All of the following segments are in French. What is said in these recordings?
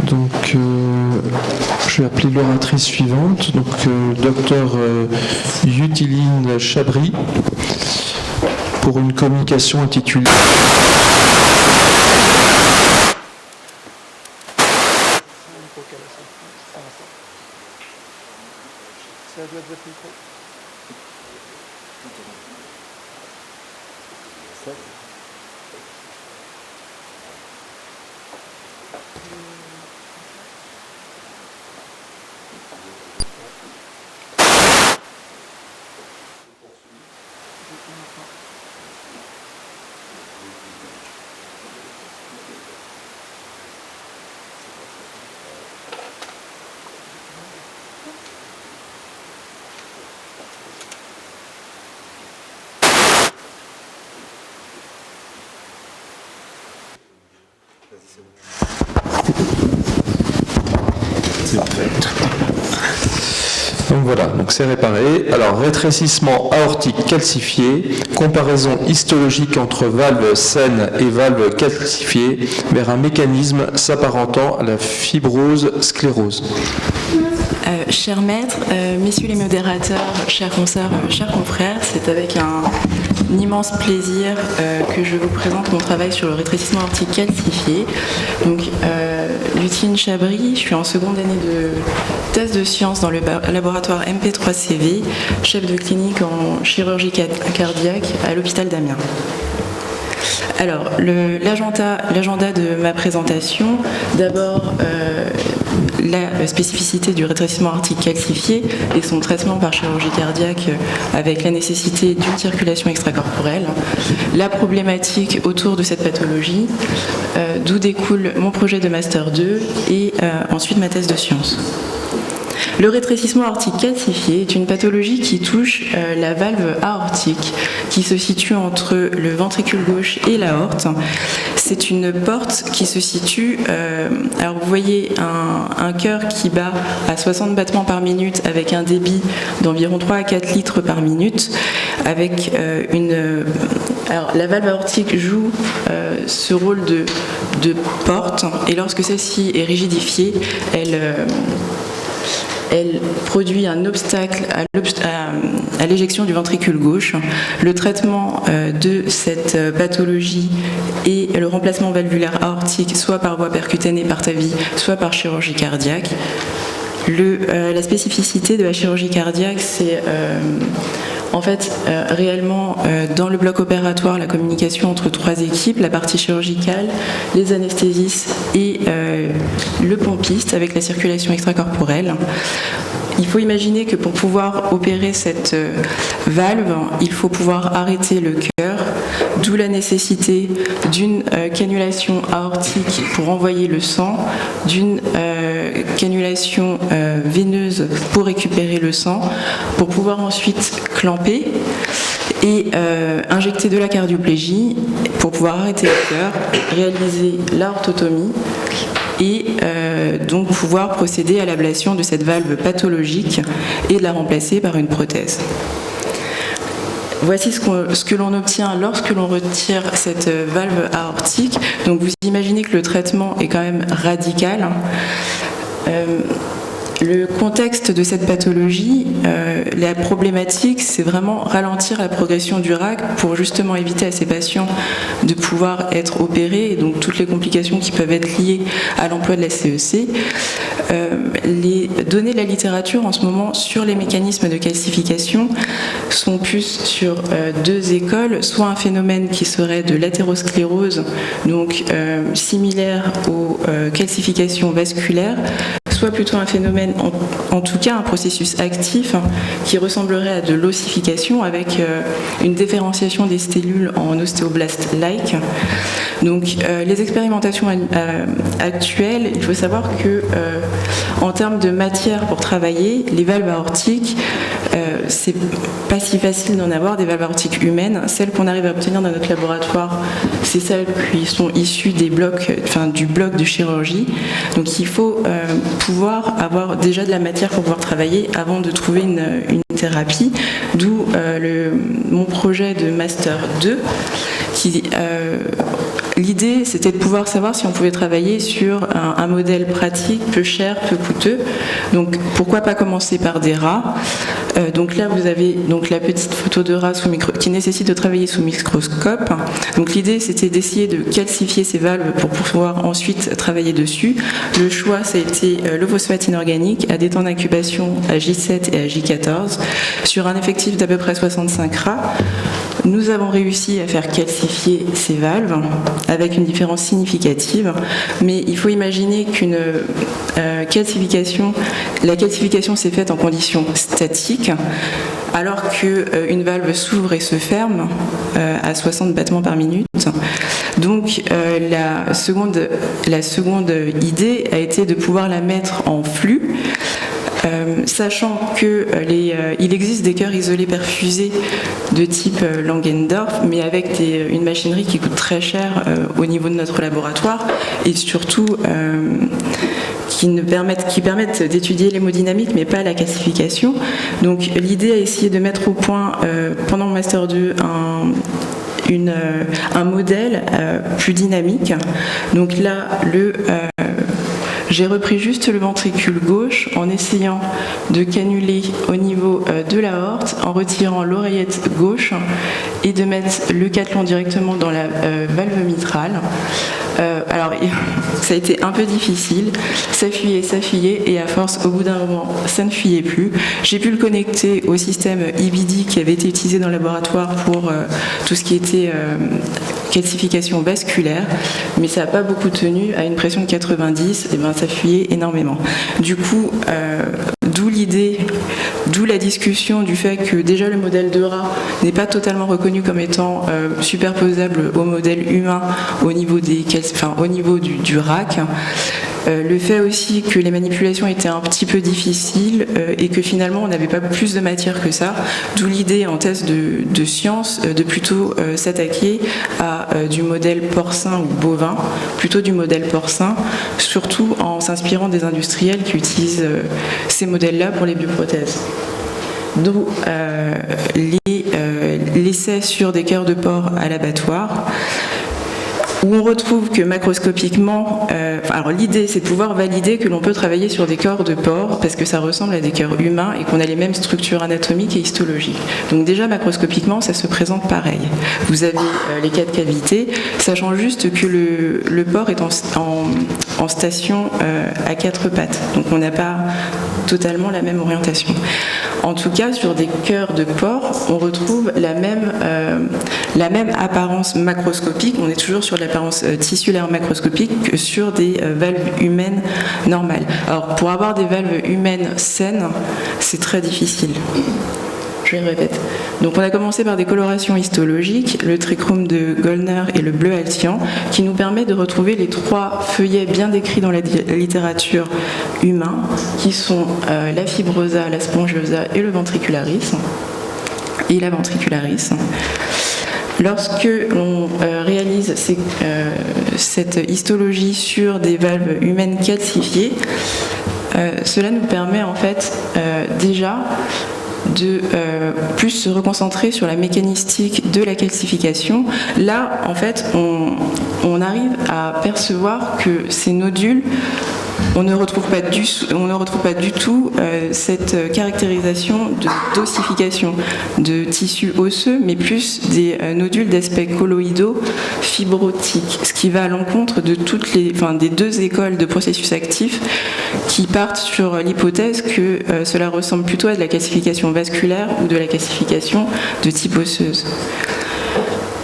Donc, je vais appeler l'oratrice suivante, donc docteur Yutiline Chabry, pour une communication intitulée Donc voilà, donc c'est réparé. Alors, rétrécissement aortique calcifié, comparaison histologique entre valve saine et valve calcifiée vers un mécanisme s'apparentant à la fibrose sclérose. Chers maîtres, messieurs les modérateurs, chers consoeurs, chers confrères, c'est avec un immense plaisir que je vous présente mon travail sur le rétrécissement aortique calcifié. Donc, Yutiline Chabry, je suis en seconde année de thèse de sciences dans le laboratoire MP3CV, chef de clinique en chirurgie cardiaque à l'hôpital d'Amiens. Alors, l'agenda de ma présentation, d'abord la spécificité du rétrécissement aortique calcifié et son traitement par chirurgie cardiaque avec la nécessité d'une circulation extracorporelle, la problématique autour de cette pathologie, d'où découle mon projet de Master 2 et ensuite ma thèse de sciences. Le rétrécissement aortique calcifié est une pathologie qui touche la valve aortique qui se situe entre le ventricule gauche et l'aorte. C'est une porte qui se situe, alors vous voyez un cœur qui bat à 60 battements par minute avec un débit d'environ 3 à 4 litres par minute, avec alors la valve aortique joue ce rôle de porte, et lorsque celle-ci est rigidifiée, elle produit un obstacle à l'éjection du ventricule gauche. Le traitement de cette pathologie est le remplacement valvulaire aortique, soit par voie percutanée par TAVI, soit par chirurgie cardiaque. La spécificité de la chirurgie cardiaque, c'est en fait réellement dans le bloc opératoire la communication entre 3 équipes, la partie chirurgicale, les anesthésistes et le pompiste avec la circulation extracorporelle. Il faut imaginer que pour pouvoir opérer cette valve, il faut pouvoir arrêter le cœur, d'où la nécessité d'une cannulation aortique pour envoyer le sang, d'une cannulation veineuse pour récupérer le sang, pour pouvoir ensuite clamper et injecter de la cardioplégie pour pouvoir arrêter le cœur, réaliser l'aortotomie et donc pouvoir procéder à l'ablation de cette valve pathologique et de la remplacer par une prothèse. Voici ce que l'on obtient lorsque l'on retire cette valve aortique. Donc vous imaginez que le traitement est quand même radical. Le contexte de cette pathologie, la problématique, c'est vraiment ralentir la progression du RAC pour justement éviter à ces patients de pouvoir être opérés, et donc toutes les complications qui peuvent être liées à l'emploi de la CEC. Les données de la littérature en ce moment sur les mécanismes de calcification sont plus sur 2 écoles, soit un phénomène qui serait de l'athérosclérose, donc similaire aux calcifications vasculaires, soit plutôt un phénomène, en tout cas un processus actif qui ressemblerait à de l'ossification avec une différenciation des cellules en ostéoblastes-like. Donc les expérimentations actuelles, il faut savoir que en termes de matière pour travailler, les valves aortiques, c'est pas si facile d'en avoir des valves aortiques humaines. Celles qu'on arrive à obtenir dans notre laboratoire, c'est celles qui sont issues des blocs, du bloc de chirurgie. Donc il faut pouvoir avoir déjà de la matière pour pouvoir travailler avant de trouver une thérapie, d'où mon projet de Master 2 qui l'idée, c'était de pouvoir savoir si on pouvait travailler sur un modèle pratique, peu cher, peu coûteux. Donc, pourquoi pas commencer par des rats. Donc là, vous avez donc la petite photo de rat qui nécessite de travailler sous microscope. Donc l'idée, c'était d'essayer de calcifier ces valves pour pouvoir ensuite travailler dessus. Le choix, ça a été le phosphate inorganique à des temps d'incubation à J7 et à J14 sur un effectif d'à peu près 65 rats. Nous avons réussi à faire calcifier ces valves avec une différence significative, mais il faut imaginer qu'une calcification, la calcification s'est faite en conditions statiques, alors qu'une valve s'ouvre et se ferme à 60 battements par minute. Donc la seconde idée a été de pouvoir la mettre en flux, sachant qu'il existe des cœurs isolés perfusés de type Langendorf, mais avec une machinerie qui coûte très cher au niveau de notre laboratoire et surtout qui permettent d'étudier l'hémodynamique mais pas la calcification. Donc l'idée a essayé de mettre au point pendant mon Master 2 un modèle plus dynamique. Donc là, j'ai repris juste le ventricule gauche en essayant de cannuler au niveau de l'aorte, en retirant l'oreillette gauche et de mettre le cathlon directement dans la valve mitrale. Alors, ça a été un peu difficile, ça fuyait, et à force, au bout d'un moment, ça ne fuyait plus. J'ai pu le connecter au système IBD qui avait été utilisé dans le laboratoire pour tout ce qui était calcification vasculaire, mais ça n'a pas beaucoup tenu. À une pression de 90, et ben, ça fuyait énormément. Du coup, d'où la discussion du fait que déjà le modèle de rat n'est pas totalement reconnu comme étant superposable au modèle humain au niveau du RAC. Le fait aussi que les manipulations étaient un petit peu difficiles et que finalement on n'avait pas plus de matière que ça, d'où l'idée en thèse de science de plutôt s'attaquer à du modèle porcin ou bovin, plutôt du modèle porcin, surtout en s'inspirant des industriels qui utilisent ces modèles-là pour les bioprothèses. D'où l'essai sur des cœurs de porc à l'abattoir, où on retrouve que macroscopiquement, alors l'idée c'est de pouvoir valider que l'on peut travailler sur des corps de porc parce que ça ressemble à des cœurs humains et qu'on a les mêmes structures anatomiques et histologiques. Donc déjà macroscopiquement ça se présente pareil. Vous avez les 4 cavités, sachant juste que le porc est en station à 4 pattes, donc on n'a pas totalement la même orientation. En tout cas, sur des cœurs de porc, on retrouve la même apparence macroscopique. On est toujours sur l'apparence tissulaire macroscopique que sur des valves humaines normales. Alors, pour avoir des valves humaines saines, c'est très difficile. Je les répète. Donc on a commencé par des colorations histologiques, le trichrome de Goldner et le bleu altian, qui nous permet de retrouver les 3 feuillets bien décrits dans la littérature humaine, qui sont la fibrosa, la spongiosa et le ventricularis, et la ventricularis. Lorsque l'on réalise cette histologie sur des valves humaines calcifiées, cela nous permet en fait déjà de plus se reconcentrer sur la mécanistique de la calcification. Là, en fait, on arrive à percevoir que ces nodules, on ne retrouve pas du tout cette caractérisation d'ossification de tissus osseux, mais plus des nodules d'aspect colloïdaux fibrotiques, ce qui va à l'encontre de des 2 écoles de processus actifs qui partent sur l'hypothèse que cela ressemble plutôt à de la calcification vasculaire ou de la calcification de type osseuse.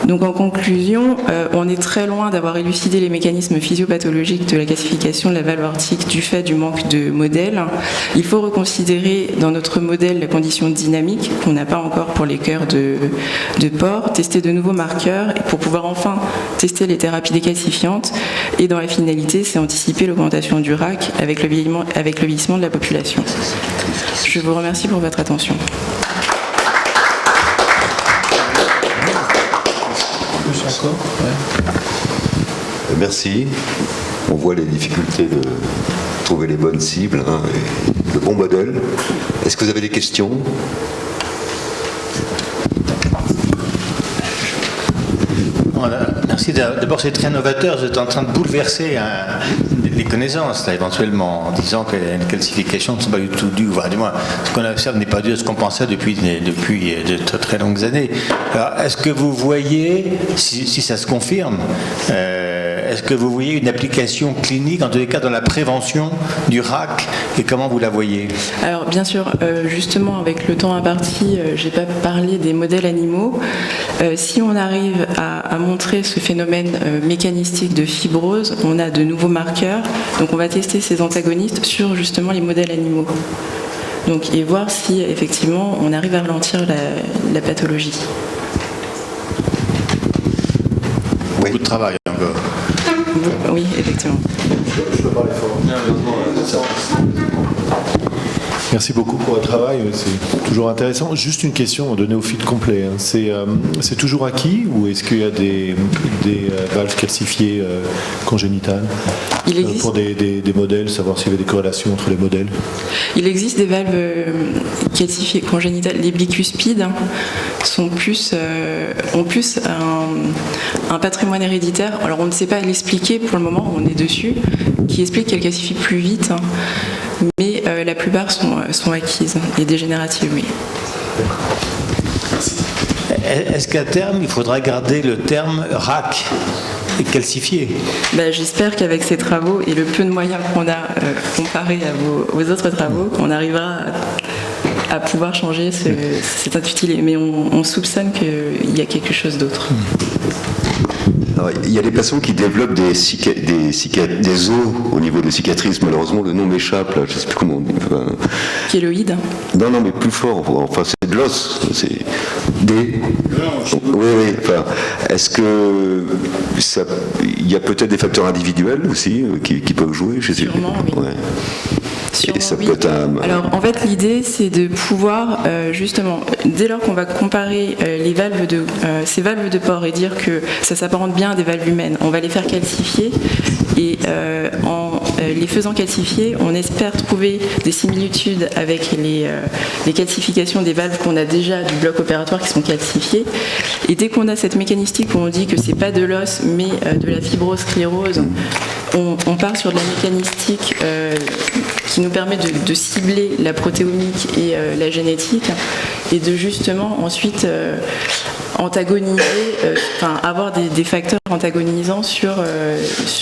Donc en conclusion, on est très loin d'avoir élucidé les mécanismes physiopathologiques de la calcification de la valve aortique du fait du manque de modèles. Il faut reconsidérer dans notre modèle la condition dynamique qu'on n'a pas encore pour les cœurs de porc, tester de nouveaux marqueurs pour pouvoir enfin tester les thérapies décalcifiantes. Et dans la finalité, c'est anticiper l'augmentation du RAC avec le vieillissement de la population. Je vous remercie pour votre attention. Merci. On voit les difficultés de trouver les bonnes cibles, et le bon modèle. Est-ce que vous avez des questions ? Voilà. Merci. D'abord, c'est très novateur. Vous êtes en train de bouleverser les connaissances, là, éventuellement, en disant que les calcifications ne sont pas du tout dues. Enfin, du moins, ce qu'on observe n'est pas dû à ce qu'on pensait depuis de très, très longues années. Alors, est-ce que vous voyez, si ça se confirme, est-ce que vous voyez une application clinique, en tous les cas dans la prévention du RAC, et comment vous la voyez? Alors bien sûr, justement avec le temps imparti, j'ai pas parlé des modèles animaux. Si on arrive à montrer ce phénomène mécanistique de fibrose, on a de nouveaux marqueurs. Donc on va tester ces antagonistes sur justement les modèles animaux. Donc, et voir si effectivement on arrive à ralentir la pathologie. Beaucoup de travail encore. Oui, effectivement. Je peux parler fort. Merci beaucoup pour votre travail, c'est toujours intéressant. Juste une question de néophyte complet. C'est toujours acquis ou est-ce qu'il y a des valves calcifiées congénitales? Il existe... Pour des modèles, savoir s'il y avait des corrélations entre les modèles. Il existe des valves calcifiées congénitales. Les bicuspides ont plus un patrimoine héréditaire. Alors on ne sait pas l'expliquer pour le moment, on est dessus, qui explique qu'elles calcifient plus vite. Mais la plupart sont acquises et dégénératives, oui. Est-ce qu'à terme, il faudra garder le terme RAC calcifié? J'espère qu'avec ces travaux et le peu de moyens qu'on a comparé aux autres travaux, on arrivera à pouvoir changer cet intitulé. Mais on soupçonne qu'il y a quelque chose d'autre. Alors, il y a des patients qui développent des os au niveau des cicatrices. Malheureusement, le nom m'échappe, là, je ne sais plus comment on dit. Kéloïde? Non, mais plus fort. Enfin, c'est de l'os. C'est des. Oui. Enfin, est-ce que il y a peut-être des facteurs individuels aussi qui peuvent jouer? Sûrement, oui. Ouais. Sûrement, et ça oui. peut être Alors en fait l'idée c'est de pouvoir justement dès lors qu'on va comparer ces valves de porc et dire que ça s'apparente bien à des valves humaines, on va les faire calcifier et en les faisant calcifier on espère trouver des similitudes avec les calcifications des valves qu'on a déjà du bloc opératoire qui sont calcifiées, et dès qu'on a cette mécanistique où on dit que c'est pas de l'os mais de la fibrosclérose, on part sur de la mécanistique qui nous permet de cibler la protéomique et la génétique et de justement ensuite antagoniser, avoir des facteurs antagonisants sur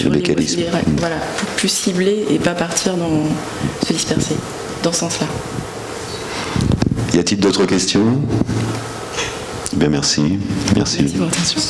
les mécanismes. Voilà, plus ciblés et pas partir se disperser dans ce sens-là. Y a-t-il d'autres questions? Bien, merci. Merci pour votre attention.